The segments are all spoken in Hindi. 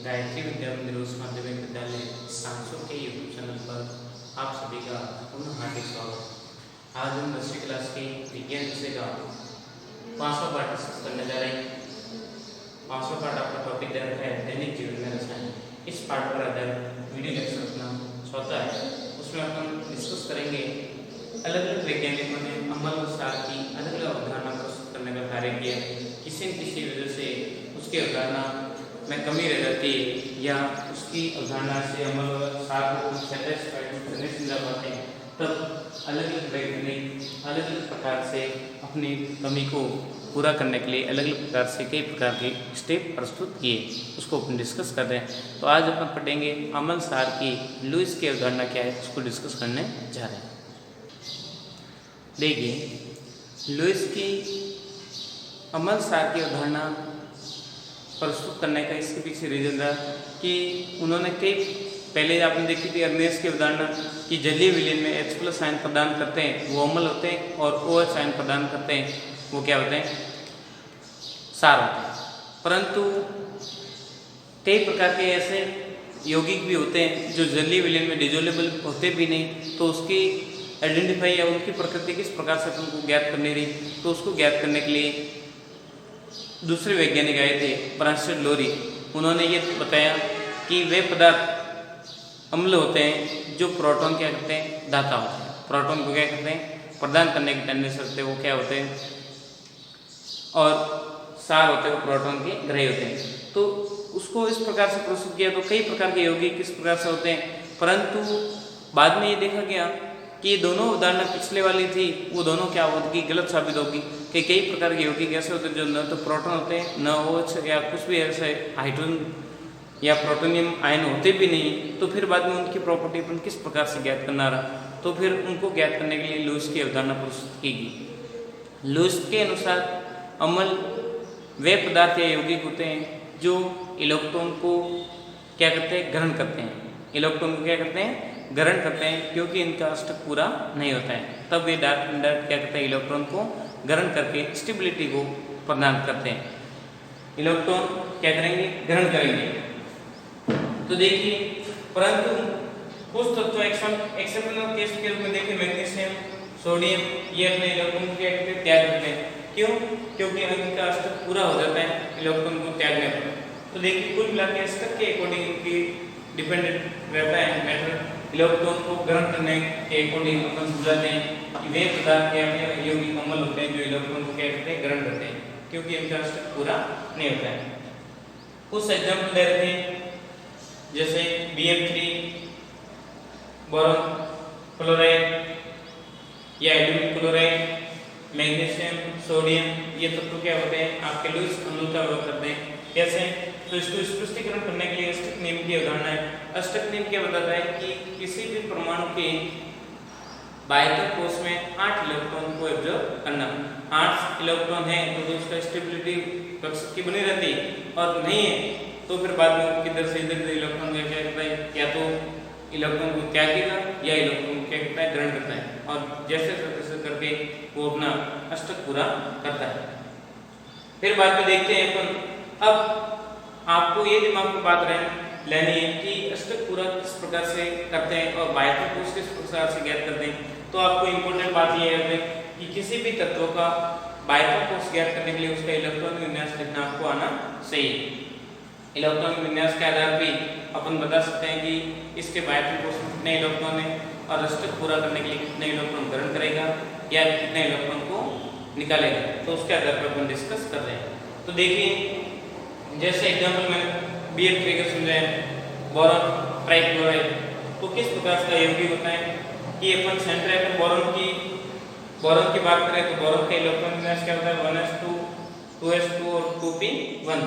गायत्री विद्या मंदिर उच्च माध्यमिक विद्यालय सांसों के यूट्यूब चैनल पर आप सभी का पुनः हार्दिक स्वागत। आज हम 10वीं क्लास के विज्ञान विषय का 5वां पाठ डिस्कस करने जा रहे हैं। 5वां पाठ आपका टॉपिक दे रखा है दैनिक जीवन में रसायन। इस पाठ पर आधारित वीडियो लेक्चर अपना चौथा है, उसमें अपन डिस्कस करेंगे अलग अलग वैज्ञानिकों ने अम्ल और सार की अलग अलग अवधारणा प्रस्तुत करने का कार्य किया। किसी न किसी वजह से उसकी अवधारणा में कमी रह जाती है या उसकी अवधारणा से अम्ल और सार को सैटिस्फाइड नहीं समझा पाते हैं, तब अलग अलग वैज्ञानिक अलग अलग प्रकार से अपनी कमी को पूरा करने के लिए अलग अलग प्रकार से कई प्रकार के स्टेप प्रस्तुत किए, उसको अपन डिस्कस कर रहे हैं। तो आज अपन पढ़ेंगे अम्ल सार की लुईस की अवधारणा क्या है, उसको डिस्कस करने जा रहे हैं। देखिए, लुईस की अम्ल सार की अवधारणा प्रस्तुत करने का इसके पीछे रीजन रहा कि उन्होंने कई पहले आपने देखी थी अर्नेस्ट की अवधारणा कि जलीय विलयन में H+ आयन प्रदान करते हैं वो अम्ल होते हैं और OH आयन प्रदान करते हैं वो क्या होते हैं, सार होते हैं। परंतु कई प्रकार के ऐसे यौगिक भी होते हैं जो जलीय विलयन में डिजोलेबल होते भी नहीं, तो उसकी आइडेंटिफाई या उनकी प्रकृति किस प्रकार से उनको ज्ञात करनी रही, तो उसको ज्ञात करने के लिए दूसरे वैज्ञानिक आए थे फ्रांसिस लोरी। उन्होंने ये बताया कि वे पदार्थ अम्ल होते हैं जो प्रोटॉन क्या करते हैं, दाता होते हैं। प्रोटॉन को क्या करते हैं, प्रदान करने की टेंडेंसी रखते हैं, वो क्या होते हैं, और सार होते हैं वो प्रोटॉन के ग्रही होते हैं। तो उसको इस प्रकार से प्रस्तुत किया। तो कई प्रकार के यौगिक किस प्रकार से होते हैं, परंतु बाद में ये देखा गया कि ये दोनों उदाहरण पिछले वाली थी, वो दोनों क्या होगी, गलत साबित होगी। कि कई प्रकार के यौगिक ऐसे होते हैं जो न तो प्रोटॉन होते हैं, न OH या कुछ भी ऐसे हाइड्रोजन या प्रोटोनियम आयन होते भी नहीं, तो फिर बाद में उनकी प्रॉपर्टी अपन किस प्रकार से ज्ञात करना रहा, तो फिर उनको ज्ञात करने के लिए लुईस की अवधारणा प्रस्तुत की गई। लुईस के अनुसार अम्ल वे पदार्थ या यौगिक होते हैं जो इलेक्ट्रॉन को क्या करते हैं, ग्रहण करते हैं। इलेक्ट्रॉन को क्या करते हैं, ग्रहण करते हैं, क्योंकि इनका अष्टक पूरा नहीं होता है, तब वे डार्क इंडर क्या करते हैं, इलेक्ट्रॉन को ग्रहण करके स्टेबिलिटी को प्रदान करते हैं। इलेक्ट्रॉन क्या करेंगे, ग्रहण करेंगे। तो देखिए, परंतु कुछ तत्व एक्सेप्शनल केस के रूप में देखिए मैग्नीशियम, सोडियम, ये अपने इलेक्ट्रॉन को क्या करते हैं, त्याग करते हैं। क्यों? क्योंकि इनका अष्टक पूरा हो जाता है इलेक्ट्रॉन को त्यागने पर। तो देखिए, कुल मिला के अष्टक के अकॉर्डिंग इनकी डिपेंडेंट रहता है मैटर। इलेक्ट्रॉन को ग्रहण करने के अकॉर्डिंग अपन समझाते हैं कि वे पदार्थ या यौगिक अम्ल होते हैं जो इलेक्ट्रॉन को क्या करते हैं, ग्रहण करते हैं, क्योंकि इनका अष्टक पूरा नहीं होता है। कुछ एग्जाम्पल दे रहे हैं, जैसे Bf3, बोरॉन क्लोराइड या एल्यूमिनियम क्लोराइड, मैग्नीशियम, सोडियम, ये तत्व क्या होते हैं, आपके लुईस अम्ल का उपयोग करते हैं। कैसे? तो इसको स्पष्टीकरण करने के लिए अष्टक नियम की अवधारणा है। अष्टक नियम क्या बताता है कि किसी भी परमाणु के बाह्य कोश में 8 इलेक्ट्रॉन को एब्जॉर्ब करना। 8 इलेक्ट्रॉन है तो उसका स्टेबिलिटी की बनी रहती है, और नहीं है तो फिर बाद में किधर से इधर इलेक्ट्रॉन क्या करता है, या तो इलेक्ट्रॉन को त्यागेगा या इलेक्ट्रॉन को क्या करता है, ग्रहण करता है, और जैसे तैसे करके वो अपना अष्टक पूरा करता है। फिर बाद में देखते हैं अपन, अब आपको ये दिमाग में बात लेनी है कि अष्टक पूरा किस प्रकार से करते हैं और बाह्य कोश किस प्रकार से ज्ञात करते हैं। तो आपको इम्पोर्टेंट बात यह है कि किसी भी तत्व का बाह्य कोश ज्ञात करने के लिए उसका इलेक्ट्रॉन विन्यास लिखना आपको आना चाहिए। इलेक्ट्रॉन विन्यास के आधार पर अपन बता सकते हैं कि इसके बाह्य कोश में कितने इलेक्ट्रॉन है और अष्टक पूरा करने के लिए कितने इलेक्ट्रॉन ग्रहण करेगा या कितने इलेक्ट्रॉन को निकालेगा, तो उसके आधार पर अपन डिस्कस कर रहे हैं। तो देखिए, जैसे एग्जाम्पल मैंने Bf3 का समझाया, बोरॉन ट्राइक्लोराइड, तो किस प्रकार का यौगिक होता है कि अपन सेंट्राइड बोरॉन की बात करें तो बोरॉन का इलेक्ट्रॉन विन्यास क्या होता है, 1s2 2s2 और 2p1,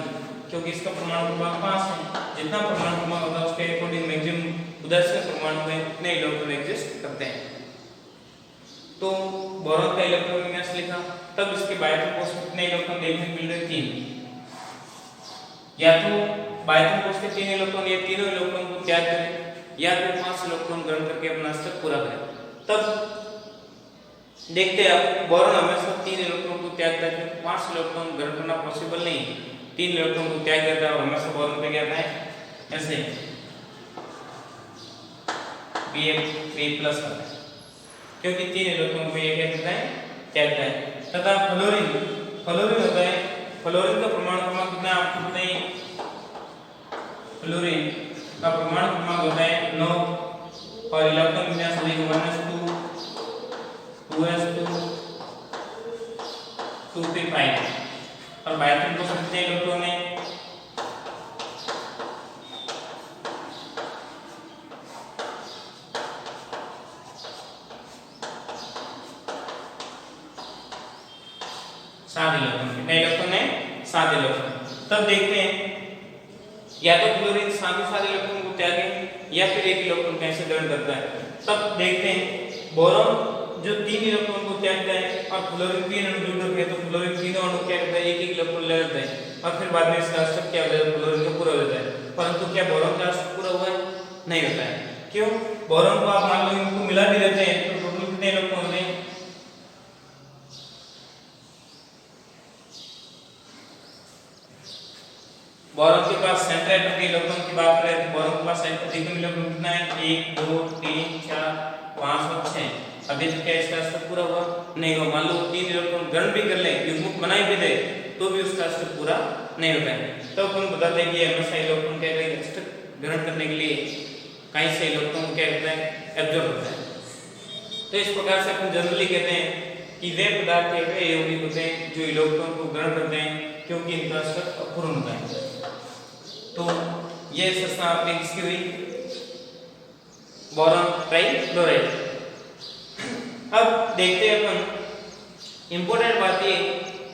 क्योंकि इसका परमाणु क्रमांक 5 है। जितना परमाणु क्रमांक होता है उसके अकॉर्डिंग मैक्सिमम उधर से परमाणु में कितने इलेक्ट्रॉन एग्जिस्ट करते हैं। तो बोरॉन का इलेक्ट्रॉन विन्यास लिखा, तब इसके बाह्य कोश में कितने इलेक्ट्रॉन देखने को मिल रहे, 3। या तो बाह्य कोश के 3 इलेक्ट्रॉन, ये तीनों इलेक्ट्रॉन को त्याग करें, या फिर 5 इलेक्ट्रॉन ग्रहण करके अपना अष्टक पूरा करें। तब देखते हैं आप, बोरॉन हमेशा 3 इलेक्ट्रॉन को त्याग करके 5 इलेक्ट्रॉन ग्रहण करना पॉसिबल नहीं है। 3 इलेक्ट्रॉन को त्याग देता है और हमेशा बोरॉन पे क्या है, ऐसे Bf3 प्लस होता है क्योंकि 3 इलेक्ट्रॉन को ये क्या कहता है तथा फ्लोरीन होता है। फ्लोरीन का परमाणु क्रमांक कितना आपको पता ही, फ्लोरीन का परमाणु क्रमांक होता है 9 और इलेक्ट्रॉन विन्यास होगी -2 2s2 2p5 और बायोटिन को कितने इलेक्ट्रॉन है 7 इलेक्ट्रॉन। कितने इलेक्ट्रॉन है 7 इलेक्ट्रॉन। तब देखते हैं या तो क्लोरीन 7 इलेक्ट्रॉन को त्यागे या फिर 1 इलेक्ट्रॉन कैसे ग्रहण करता है। तब देखते हैं बोरॉन जो 3 इलेक्ट्रॉन को त्यागता है और फ्लोरीन 3 अणु जुड़ रखे हैं तो फ्लोरीन तीनों अणु क्या करता है 1 इलेक्ट्रॉन ले लेता है और फिर बाद में इसका स्टेप क्या हो जाता है फ्लोरीन का पूरा हो जाता है। परंतु क्या बोरॉन का स्टेप पूरा हुआ है नहीं होता है। क्यों? बोरॉन को आप मान लो इनको मिला भी देते हैं तो टोटल कितने इलेक्ट्रॉन होते हैं बोरॉन के पास सेंटर एटम के इलेक्ट्रॉन की बात करें तो बोरॉन के पास सेंटर इलेक्ट्रॉन कितना है 1 2 3 4 5 और 6। अभी तक क्या इसका स्टेप पूरा हुआ नहीं हुआ। मान लो 3 इलेक्ट्रॉन ग्रहण भी कर ले युग्मक बनाई भी दे तो भी उसका स्टेप पूरा नहीं होता है। तो अपन बताते हैं कि हमेशा इलेक्ट्रॉन क्या करेगा स्टेप ग्रहण करने के लिए कहीं से इलेक्ट्रॉन क्या करता है एब्जॉर्ब होता है। तो इस प्रकार से अपन जनरली कहते हैं कि वे पदार्थ वे यौगिक होते हैं जो इलेक्ट्रॉन को ग्रहण करते हैं क्योंकि इनका स्टेप अपूर्ण होता है। तो ये संरचना आपने किसकी हुई बोरॉन ट्राइक्लोराइड। अब देखते हैं अपन इंपॉर्टेंट बात ये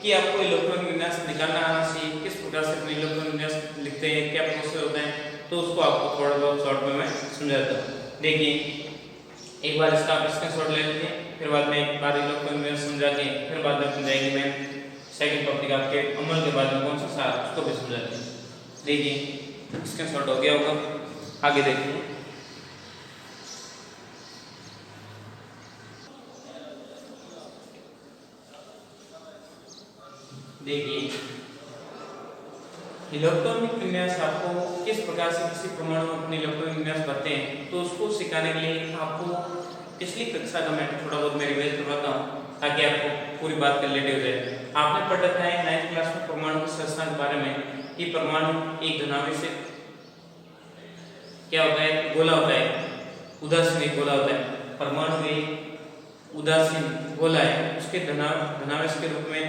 कि आपको इलेक्ट्रॉन विन्यास निकालना आना चाहिए, किस प्रकार से अपने इलेक्ट्रॉन विन्यास लिखते हैं, क्या प्रोसेस होता है, तो उसको आपको थोड़ा बहुत शॉर्ट में मैं समझाता हूँ। देखिए एक बार इसका आप स्क्रीनशॉट ले लेते हैं, फिर बाद में एक बार इलेक्ट्रॉन विन्यास समझा के फिर बाद में अपन जाएंगे मैं सेकंड टॉपिक आपके अमल के बाद में कौन सा सारा उसको भी समझाते हैं। देखिए स्क्रीनशॉट हो गया होगा, आगे देखिए। देखिए इलेक्ट्रॉनिक विन्यास आपको किस प्रकार से किसी परमाणु में अपने इलेक्ट्रॉनिक विन्यास भरते हैं तो उसको सिखाने के लिए आपको पिछली कक्षा का मैं थोड़ा बहुत मैं रिवाइज करवाता हूँ ताकि आपको पूरी बात क्लियर हो जाए। आपने पढ़ रखा है 9th क्लास में परमाणु की संरचना के बारे में कि परमाणु एक धनावेशित क्या होता है गोला होता है, उदासीन एक गोला होता है। परमाणु एक उदासीन गोला है, उसके धनावेश के रूप में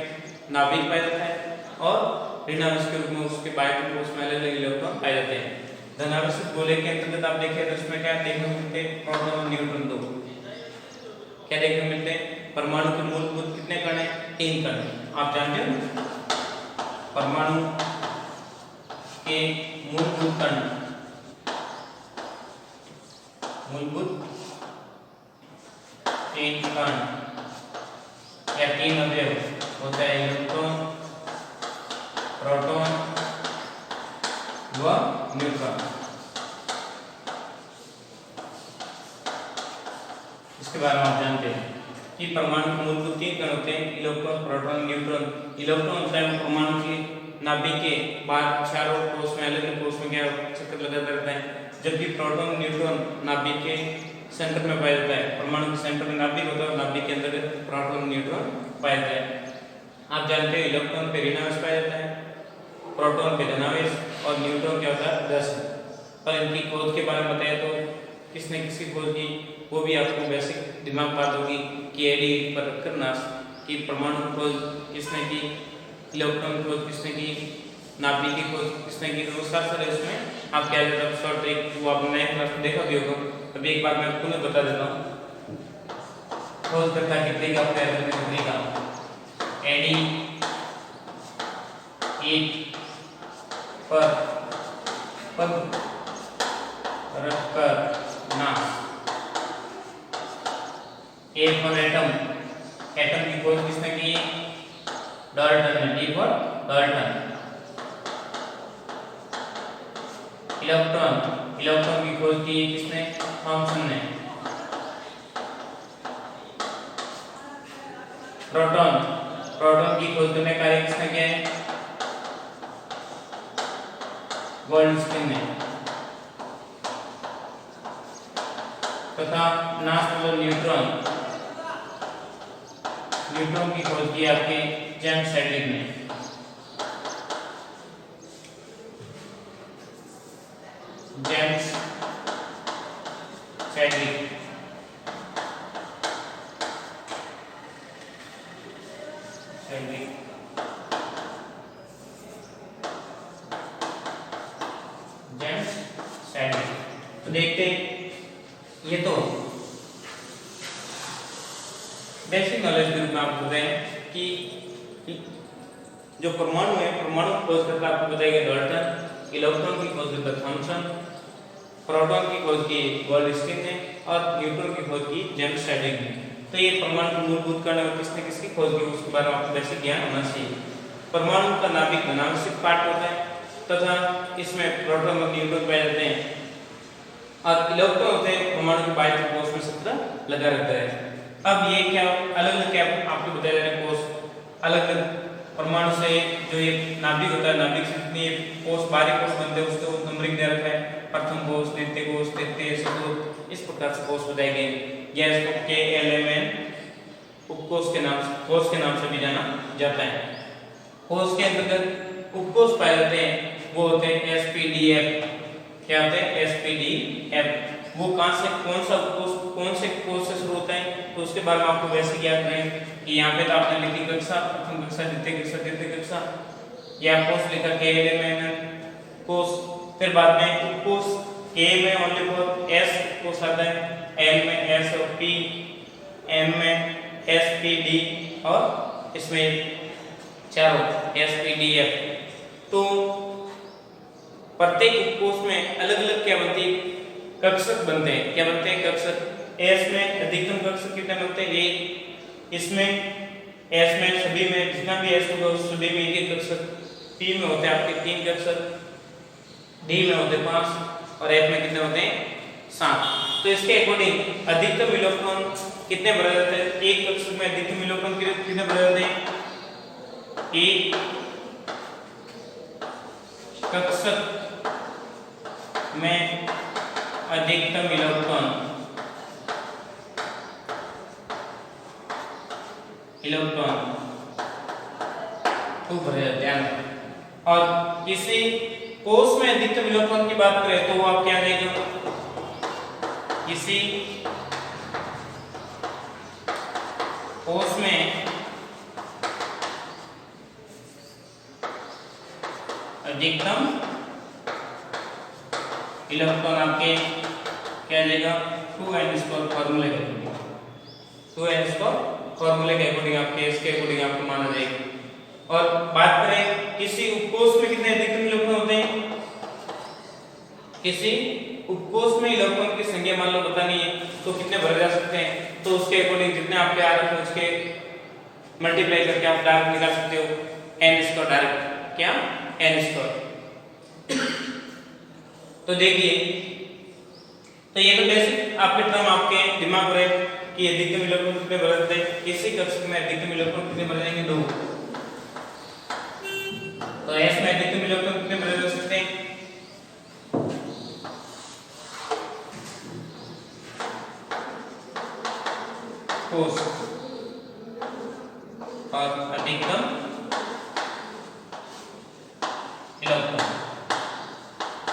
नाभिक पाया जाता है और ऋणावेश के रूप में उसके बायोटिन कोश में अलग इलेक्ट्रॉन पाए जाते हैं। धनावेशित गोले के अंतर्गत आप देखें तो इसमें क्या देखने को मिलते हैं प्रोटॉन और न्यूट्रॉन। दो क्या देखने को मिलते हैं परमाणु के मूलभूत कितने कण हैं 3 कण। आप जानते हो परमाणु के मूलभूत कण मूलभूत 3 कण या 3 अवयव होता है इलेक्ट्रॉन प्रोटॉन व न्यूट्रॉन। इसके बारे में आप जानते हैं कि परमाणु के मूलभूत 3 कण होते हैं इलेक्ट्रॉन प्रोटॉन न्यूट्रॉन। इलेक्ट्रॉन होता है परमाणु की नाभिक के बाहर चारों कोश में अलग अलग कोश में क्या चक्कर लगाता रहता है, जबकि प्रोटॉन न्यूट्रॉन नाभिक के सेंटर में पाया जाता है। परमाणु के सेंटर में नाभिक होता है और नाभिक के अंदर प्रोटॉन न्यूट्रॉन पाया जाता है। आप जानते हैं इलेक्ट्रॉन पे ऋणावेश पाया जाता है, प्रोटॉन पे धनावेश और न्यूट्रॉन क्या होता है उदासीन। पर इनकी खोज के बारे में बताया तो किसने किसकी खोज की वो भी आपको बेसिक दिमाग बात होगी कि एडी पर करना कि परमाणु खोज किसने की, इलेक्ट्रॉन खोज किसने की, नाभिक की खोज किसने की, तो सारे उसमें आप क्या जब शॉर्ट एक वो आपने 9th क्लास में देखा भी होगा। अभी एक बार मैं पुनः बता देता हूँ। खोज करता कितने का कितने का एडी एक पर पद रखकर ना ए फॉर एटम, एटम की खोज किसने की डाल्टन ने, D for Dalton. Electron, electron की खोज की किसने थॉमसन ने। प्रोटॉन, प्रोटॉन की खोज करने का कार्य किसने किया है गोल्डस्टीन ने। तथा नास मतलब न्यूट्रॉन, न्यूट्रॉन की खोज की आपके जेम्स चैडविक ने। James Chadwick James Chadwick. तो देखते ये तो बेसिक नॉलेज के रूप में आपको बताएं कि जो परमाणु है, परमाणु की खोज करता आपको बताएगा डाल्टन, इलेक्ट्रॉन की खोज करता थॉमसन, प्रोटॉन की खोज की गोल्डस्टीन ने और न्यूट्रॉन की खोज की जेम्स चैडविक ने। तो ये परमाणु के मूलभूत कण और किसने किसकी खोज की उसके बारे में आपको बेसिक ज्ञान होना चाहिए। परमाणु का नाभिक अनावश्यक पार्ट होता है तथा इसमें प्रोटॉन और न्यूट्रॉन पाए जाते हैं और इलेक्ट्रॉन होते हैं परमाणु के बाह्य कोश में सत्र लगा रहता है। अब ये क्या अलग अलग क्या आपको बताया जा रहा है कोश, अलग अलग परमाणु से जो ये नाभिक होता है, नाभिक से जितने कोश बाहरी कोश बनते हैं उसको नंबरिंग दे रखा है, प्रथम कोश, द्वितीय कोश, तृतीय, चतुर्थ, इस प्रकार से कोश बताए गए। या इसको KLMN उपकोश के नाम से, कोश के नाम से भी जाना जाता है। कोश के अंतर्गत उपकोश पाए जाते हैं, वो होते हैं SPDF। क्या होते हैं? SPDF। वो कहाँ से कौन सा उपकोश कौन से कोश से शुरू होता है तो उसके बारे में आपको वैसे याद रहे कि यहाँ पे तो आपने लिखी कक्षा, प्रथम कक्षा, द्वितीय कक्षा, तृतीय कक्षा, या कोश लिखा KLMN कोश। फिर बाद में उपकोश K में ओनली फॉर S कोश आता है, L में S और P, M में SPD और इसमें चारों SPDF। तो प्रत्येक उपकोश में अलग अलग क्या बनती है? कक्षक बनते हैं। क्या बनते हैं? कक्षक। S में अधिकतम कक्षक कितने बनते हैं? एक। इसमें S में सभी में जितना भी S होगा उस सभी में एक एक कक्षक। P में होते हैं आपके 3 कक्षक, D में होते हैं 5 और F में कितने होते हैं? 7। तो इसके अकॉर्डिंग अधिकतम इलेक्ट्रॉन कितने भरे जाते हैं? एक कक्षक में अधिकतम इलेक्ट्रॉन कितने भरे जाते हैं? एक कक्षक में अधिकतम इलेक्ट्रॉन तो भरे जाते हैं। और किसी कोश में अधिकतम इलेक्ट्रॉन की बात करें तो वो आप क्या देगा? किसी कोश में अधिकतम इलेक्ट्रॉन आपके क्या देगा? 2n स्क्वायर फॉर्मूले के अकॉर्डिंग, 2n स्क्वायर फॉर्मूले के अकॉर्डिंग आपके इसके अकॉर्डिंग आपको माना जाएगा। और बात करें किसी उपकोश में कितने अधिकतम इलेक्ट्रॉन होते हैं? किसी उपकोश में इलेक्ट्रॉन की संख्या मान लो बतानी है तो कितने भरे जा सकते हैं, तो उसके अकॉर्डिंग जितने आपके आ रहे हैं उसके मल्टीप्लाई करके आप डायरेक्ट निकाल सकते हो n स्क्वायर डायरेक्ट। क्या? n square. तो देखिए, तो ये तो बेसिक आपके टर्म आपके दिमाग में रहे कि अधिकतम इलेक्ट्रॉन कितने भरे जाते हैं। किसी कक्षक में अधिकतम इलेक्ट्रॉन कितने भरे जाएंगे? 2। तो S में अधिकतम इलेक्ट्रॉन कितने भरे जा सकते हैं? कोश और अधिकतम इलेक्ट्रॉन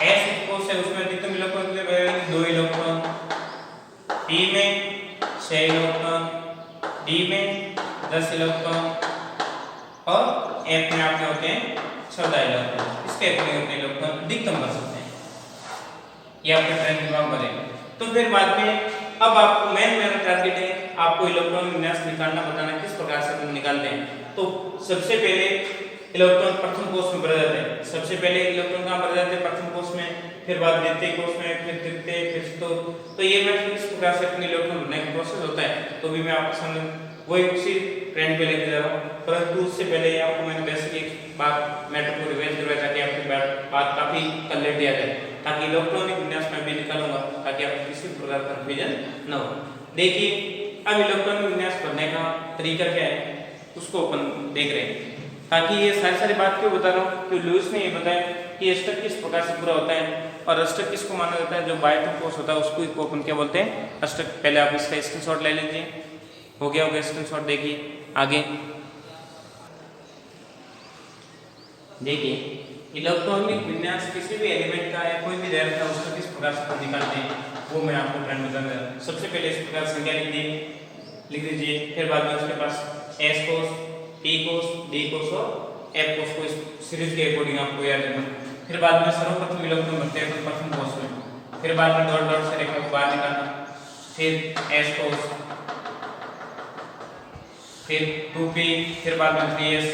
S कोश है उसमें अधिकतम इलेक्ट्रॉन कितने भरे जाएंगे? 2 इलेक्ट्रॉन। P में 6 इलेक्ट्रॉन, D में 10 इलेक्ट्रॉन और F में आपके होते हैं 14 इलेक्ट्रॉन। इसके अकॉर्डिंग अपने इलेक्ट्रॉन अधिकतम भर सकते हैं। ये आपके ट्रेन दिमाग में रहेगा। तो फिर बाद में अब आपको मेरा टारगेट है आपको इलेक्ट्रॉन विन्यास निकालना, बताना किस प्रकार से हम निकालते हैं। तो सबसे पहले इलेक्ट्रॉन प्रथम कोश में भरे जाते हैं। सबसे पहले इलेक्ट्रॉन कहाँ भरे जाते हैं? प्रथम कोश में, फिर बाद द्वितीय कोश में, फिर तृतीय, फिर तो ये मैं किस प्रकार से अपने इलेक्ट्रॉन भरने का प्रोसेस होता है तो भी मैं आपको सामने वही उसी ट्रेंड पे लेके जा रहा हूँ। परंतु उससे पहले आपको मैंने बेसिक एक बात मैटर को रिवाइज करवाया ताकि आपकी बात काफी क्लियरिटी आ जाए, ताकि इलेक्ट्रॉनिक विन्यास में भी निकालूंगा ताकि आपको किसी प्रकार का कंफ्यूजन न हो। देखिए, अब इलेक्ट्रॉनिक विन्यास भरने का तरीका क्या है उसको अपन देख रहे हैं। ताकि ये सारी बात क्यों बता रहा हूँ कि लुईस ने ये बताया कि अष्टक किस प्रकार से पूरा होता है और अष्टक किसको माना जाता है, जो बायोटम फोर्स होता है उसको को अपन क्या बोलते हैं, अष्टक। पहले आप इसका स्क्रीनशॉट ले लीजिए, हो गया स्क्रीनशॉट। देखिए आगे देखिए इलेक्ट्रॉनिक विन्यास किसी भी एलिमेंट का या कोई भी रेयर का उसका किस प्रकार से निकालते हैं वो मैं आपको ट्रेंड बताऊंगा। सबसे पहले इस प्रकार संख्या लिख दीजिए, फिर बाद में उसके पास एस कोस, टी कोस, डी कोस और एफ कोस को इस सीरीज के अकॉर्डिंग आपको याद रखना। फिर बाद में सर्वप्रथम इलेक्ट्रॉन बनते हैं तो प्रथम कोस में, फिर बाद में डॉट डॉट से रेखा को बाहर निकालना, फिर एस कोस, फिर 2p, फिर बाद में 3s,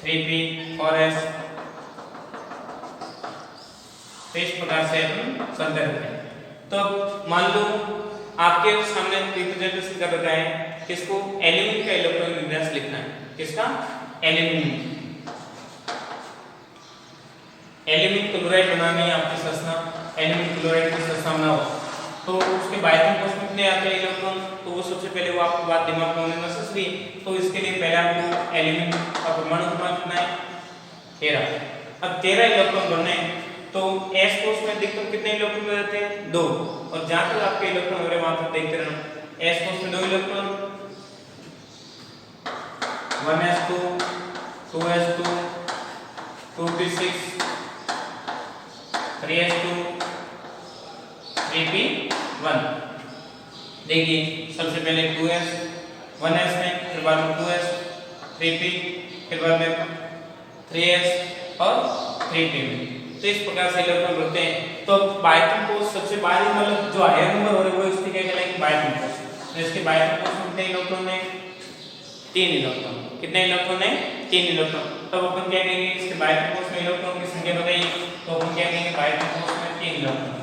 3p और s। तो इस प्रकार से अपन चलते रहते हैं। तो मान लो आपके सामने रिप्रेजेंटेशन कर रखा है किसको, एल्यूमिनियम का इलेक्ट्रॉन विन्यास लिखना है। किसका, एल्यूमिनियम। एल्यूमिनियम क्लोराइड बनानी है आपकी संरचना, एल्यूमिनियम क्लोराइड की संरचना बनाओ तो उसके बायोटम कोष में कितने आते हैं इलेक्ट्रॉन, तो वो सबसे पहले वो आपको बात दिमाग में होने नेसेसरी। तो इसके लिए पहले आपको एल्यूमिनियम का परमाणु क्रमांक कितना है, 13। अब 13 इलेक्ट्रॉन बनने हैं तो एस कोष में अधिकतम कितने इलेक्ट्रॉन मिल जाते हैं, 2। और जहां तक आपके इलेक्ट्रॉन हो रहे वहां तक देखते रहना। एस कोष में 2 electron, 1s2, 2s2, 2p6, 3s2, 3p1। देखिए सबसे पहले 2s, 1s में, फिर बाद में 2s, 3p, फिर बाद में 3s और 3p में। तो इस प्रकार से इलेक्ट्रॉन बनते हैं। तो बायोटम कोष सबसे बाहरी मतलब जो हायर नंबर हो रहे वो इसके क्या कहलाएंगे, बायोटम कोष। तो इसके बायोटम कोष में कितने इलेक्ट्रॉन है, 3 इलेक्ट्रॉन। कितने इलेक्ट्रॉन है, 3 इलेक्ट्रॉन। तब अपन क्या कहेंगे, इसके बायोटम कोष में इलेक्ट्रॉन की संख्या बताइए, तो अपन क्या कहेंगे, बायोटम कोष में 3 इलेक्ट्रॉन।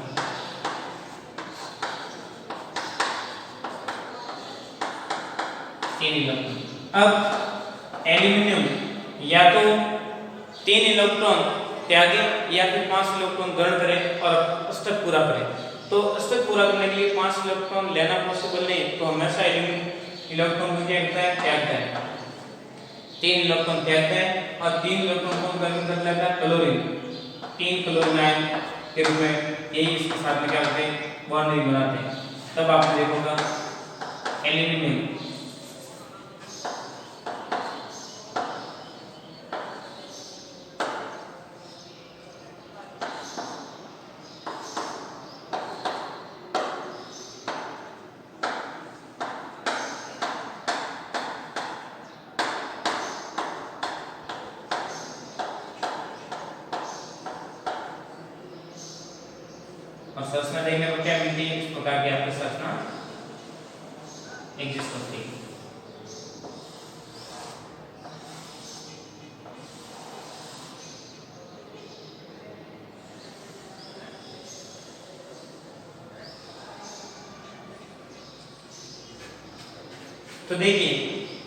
अब एल्यूमिनियम या तो 3 इलेक्ट्रॉन त्यागे या फिर 5 इलेक्ट्रॉन ग्रहण करे और अष्टक पूरा करे। तो अष्टक पूरा करने के लिए 5 इलेक्ट्रॉन लेना पॉसिबल नहीं, तो हमेशा एल्यूमिनियम इलेक्ट्रॉन को क्या करता है, त्यागता है। 3 इलेक्ट्रॉन त्यागता है और 3 इलेक्ट्रॉन कौन ग्रहण कर लेता है, क्लोरीन। 3 क्लोरीन आयन के रूप में यही इसके साथ में क्या करते हैं, बॉन्ड बनाते हैं। तब आपने देखोगा एल्यूमिनियम और संरचना देखने को क्या मिलती है, इस प्रकार की आपकी संरचना एग्जिस्ट होती है। तो देखिए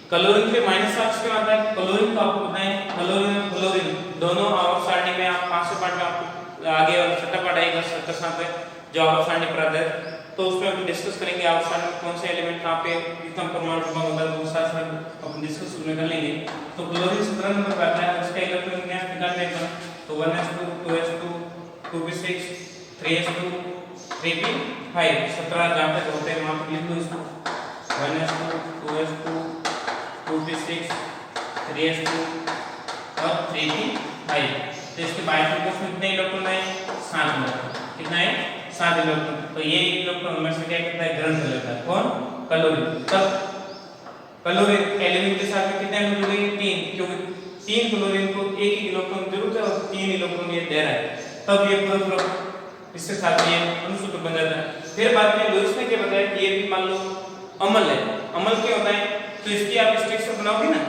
क्लोरीन पे माइनस चार्ज क्यों आता है, क्लोरीन को आपको पता है, क्लोरीन और क्लोरीन दोनों आवर्त सारणी में आप 5वें पार्ट में आपको आगे और छठा पार्ट आएगा सत्र साथ में जो आवर्त सारणी पर आता है, तो उसमें अपन डिस्कस करेंगे आवर्त सारणी में कौन से एलिमेंट कहां पे कितना परमाणु क्रमांक होता है, वो साथ साथ अपन डिस्कस कर लेंगे। तो क्लोरीन 17 नंबर पर आता है, उसका इलेक्ट्रॉन विन्यास निकालने का तो 1s2, 2s2, 2p6, 3s2, 3p5 17 जहां तक होते हैं वहां पर लिख दो इसको 1s2, 2s2, 2p6, 3s2 और 3p5। तो इसके बायोटम कोष में कितने इलेक्ट्रॉन है, 7 इलेक्ट्रॉन। कितना है, 7 इलेक्ट्रॉन। तो ये इलेक्ट्रॉन हमें से क्या करता है, ग्रहण कर लेता है। कौन, क्लोरीन। तब क्लोरीन एल्यूमिनियम के साथ में कितने अणु जुड़ गए, 3, क्योंकि 3 क्लोरीन को एक ही इलेक्ट्रॉन जरूरत है और 3 इलेक्ट्रॉन ये दे रहा है, तब ये पूरा इसके साथ ये अणुसूत्र बन जाता है। फिर बाद में लुईस ने क्या बताया कि ये भी मान लो अम्ल है। अम्ल क्या होता है, तो इसकी आप स्ट्रक्चर बनाओगे ना,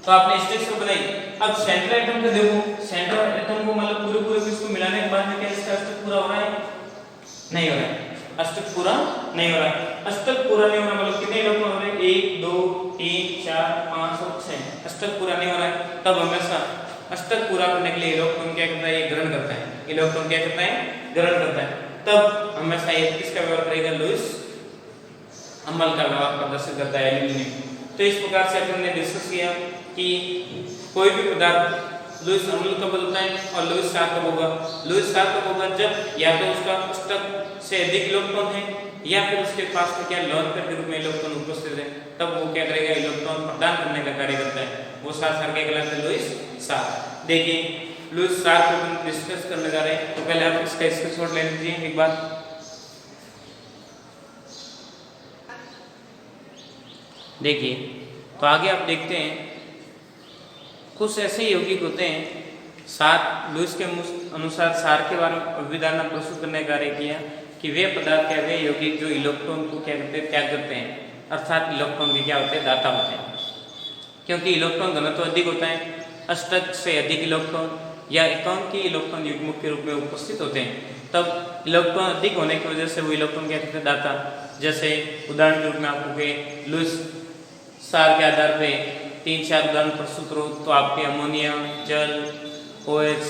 तो आपने स्ट्रक्चर बनाई। अब सेंट्रल एटम को देखो, सेंट्रल एटम को मतलब पूरे इसको मिलाने के बाद में क्या इसका अष्टक पूरा हो रहा है, नहीं हो रहा है। अष्टक पूरा नहीं हो रहा है। अष्टक पूरा नहीं हो रहा मतलब कितने इलेक्ट्रॉन हो रहे हैं, 1 2 3 4 5 और 6। अष्टक पूरा नहीं हो रहा है, तब हमेशा अष्टक पूरा करने के लिए इलेक्ट्रॉन क्या करता है, ये ग्रहण करता है। इलेक्ट्रॉन क्या करता है, ग्रहण करता है। तब हमेशा ये किसका व्यवहार करेगा, लुईस अम्ल का व्यवहार प्रदर्शित करता है एल्यूमिनियम। तो इस प्रकार से अपन ने डिस्कस किया कि कोई भी पदार्थ लुईस अम्ल कब होता है और लुईस क्षार कब होगा। लुईस क्षार कब होगा जब या तो उसका अष्टक से अधिक इलेक्ट्रॉन है या फिर उसके पास में क्या लॉन्च पैड के रूप में इलेक्ट्रॉन उपस्थित है, तब वो क्या करेगा, इलेक्ट्रॉन प्रदान करने का कार्य करता है। वो क्षार क्या कहलाता है, लुईस क्षार। देखिए लुईस क्षार को हम डिस्कस करने जा रहे हैं, तो पहले आप इसका स्क्रीनशॉट ले लीजिए एक बार। देखिए तो आगे आप देखते हैं कुछ ऐसे यौगिक होते हैं, सात लुईस के अनुसार क्षार के बारे में अभिधारणा प्रस्तुत करने का कार्य किया कि वे पदार्थ क्या वे यौगिक जो इलेक्ट्रॉन को क्या करते हैं, त्याग करते हैं, अर्थात इलेक्ट्रॉन भी क्या होते हैं, दाता होते हैं। क्योंकि इलेक्ट्रॉन घनत्व अधिक होता है, अष्टक से अधिक इलेक्ट्रॉन या एकांकी इलेक्ट्रॉन युग्मक के रूप में उपस्थित होते हैं, तब इलेक्ट्रॉन अधिक होने की वजह से वो इलेक्ट्रॉन क्या कहते हैं, दाता। जैसे उदाहरण के रूप में आपको के लुईस क्षार के आधार पे 3-4 उदाहरण प्रस्तुत करो तो आपके अमोनिया, जल, OH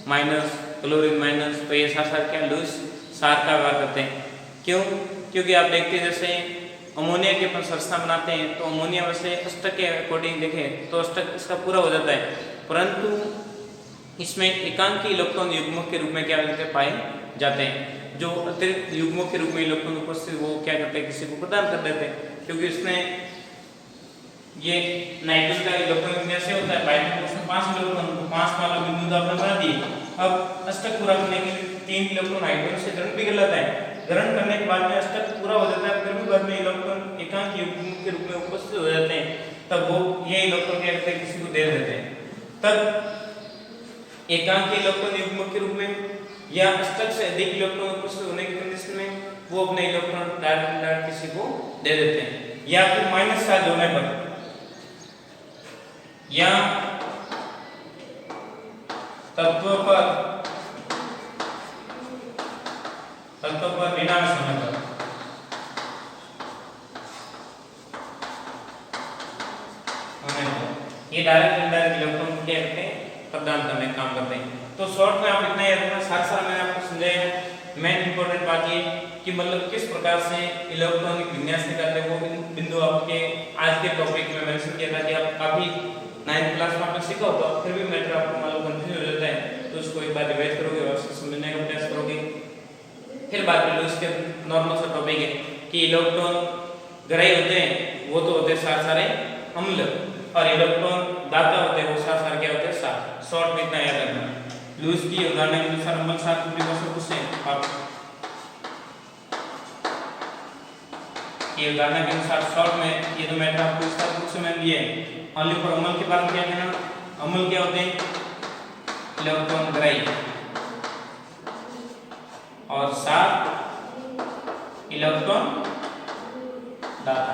माइनस, क्लोरीन माइनस, तो ये सारे क्या लुईस क्षार का व्यवहार करते हैं। क्यों? क्योंकि आप देखते हैं जैसे अमोनिया के अपन संरचना बनाते हैं तो अमोनिया वैसे अष्टक के अकॉर्डिंग देखें तो अष्टक इसका पूरा हो जाता है, परंतु इसमें एकांकी इलेक्ट्रॉन युग्मक के रूप में क्या करते पाए जाते हैं। जो अतिरिक्त युग्मक के रूप में इलेक्ट्रॉन उपस्थित वो क्या करते हैं, किसी को प्रदान कर देते हैं। क्योंकि इसमें ये नाइट्रोजन का इलेक्ट्रॉन विन्यास होता है, बाइंडिंग उसमें 5 इलेक्ट्रॉन, 5 वाला बिंदु तो आपने बना दिए। अब अष्टक पूरा करने के लिए 3 इलेक्ट्रॉन हाइड्रोजन से ग्रहण भी कर लेता है, ग्रहण करने के बाद में अष्टक पूरा हो जाता है, फिर भी बाद में इलेक्ट्रॉन एकांक युग्मक के रूप में उपस्थित हो जाते हैं, तब वो ये इलेक्ट्रॉन क्या करते हैं, किसी को दे देते हैं। तब एकांक इलेक्ट्रॉन युग्मक के रूप में या अष्टक से अधिक इलेक्ट्रॉन उपस्थित होने की कंडीशन में वो अपने इलेक्ट्रॉन डायरेक्ट किसी को दे देते हैं, या फिर माइनस चार्ज होने पर या तत्व पर विनाश होने पर ये डायरेक्ट इनडायरेक्ट इलेक्ट्रॉन क्या करते हैं, प्रदान करने का काम करते हैं। तो शॉर्ट में आप इतना याद रखना, साथ मैंने आपको समझाया। मेन इंपॉर्टेंट बात ये कि मतलब किस प्रकार से इलेक्ट्रॉनिक विन्यास निकालते हैं, वो बिंदु आपके आज के टॉपिक में मेंशन किया था कि आप काफी 9th क्लास में आपने सीखा होगा, फिर भी मैटर आपको मतलब कंफ्यूज हो जाता है, तो उसको एक बार रिवाइज करोगे और उसको समझने का प्रयास करोगे। फिर बात कर लो इसके नॉर्मल सा टॉपिक है कि इलेक्ट्रॉन ग्रही होते हैं वो तो होते हैं सारे अम्ल, और इलेक्ट्रॉन दाता होते हैं वो सारे क्या होते हैं, क्षार। शॉर्ट में इतना याद रखना। लुईस की अवधारणा के अनुसार अम्ल क्षार की परिभाषा पूछते हैं आप, ये उदाहरण के अनुसार शॉर्ट में ये तो मैटर आपको इसका बुक में दिए हैं। ओनली फॉर अम्ल के बारे में क्या कहना, अम्ल क्या होते हैं, इलेक्ट्रॉन ग्रही, और क्षार इलेक्ट्रॉन दाता।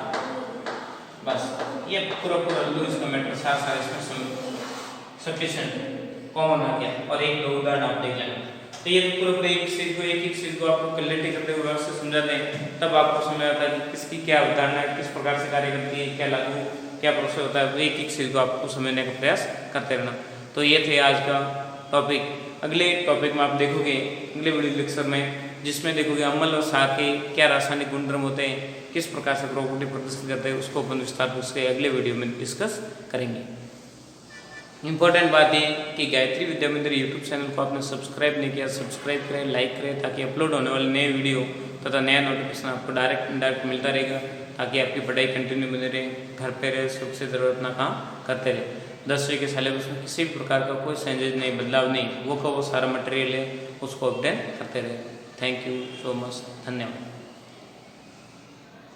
बस ये पूरा लुईस का मैटर सारे इसमें सफिशिएंट कॉमन आ गया, और एक दो उदाहरण आप देख लेना। तो ये पूरे एक चीज को आपको क्लैरिटी करते हुए व्यवस्थित समझाते हैं, तब आपको समझ आता है कि किसकी क्या अवधारणा है, किस प्रकार से कार्य करती है, क्या लागू क्या प्रोसेस होता है। तो एक चीज को आपको समझने का प्रयास करते रहना। तो ये थे आज का टॉपिक। अगले टॉपिक में आप देखोगे अगले वीडियो लेक्चर में, जिसमें देखोगे अम्ल और क्षार के क्या रासायनिक गुणधर्म होते हैं, किस प्रकार से प्रॉपर्टी प्रदर्शित करते हैं, उसको अपन विस्तार रूप से अगले वीडियो में डिस्कस करेंगे। इंपॉर्टेंट बात ये कि गायत्री विद्या मंदिर यूट्यूब चैनल को आपने सब्सक्राइब नहीं किया, सब्सक्राइब करें, लाइक करें, ताकि अपलोड होने वाले नए वीडियो तथा नया नोटिफिकेशन आपको डायरेक्ट इनडायरेक्ट मिलता रहेगा, ताकि आपकी पढ़ाई कंटिन्यू बने रहे, घर पे रहे, सुख से ज़रूरत अपना काम करते रहे। 10वीं के सिलेबस में किसी भी प्रकार का कोई चेंजेज नहीं, बदलाव नहीं, वो का वो सारा मटेरियल है उसको अपडेट करते रहे। थैंक यू सो मच, धन्यवाद।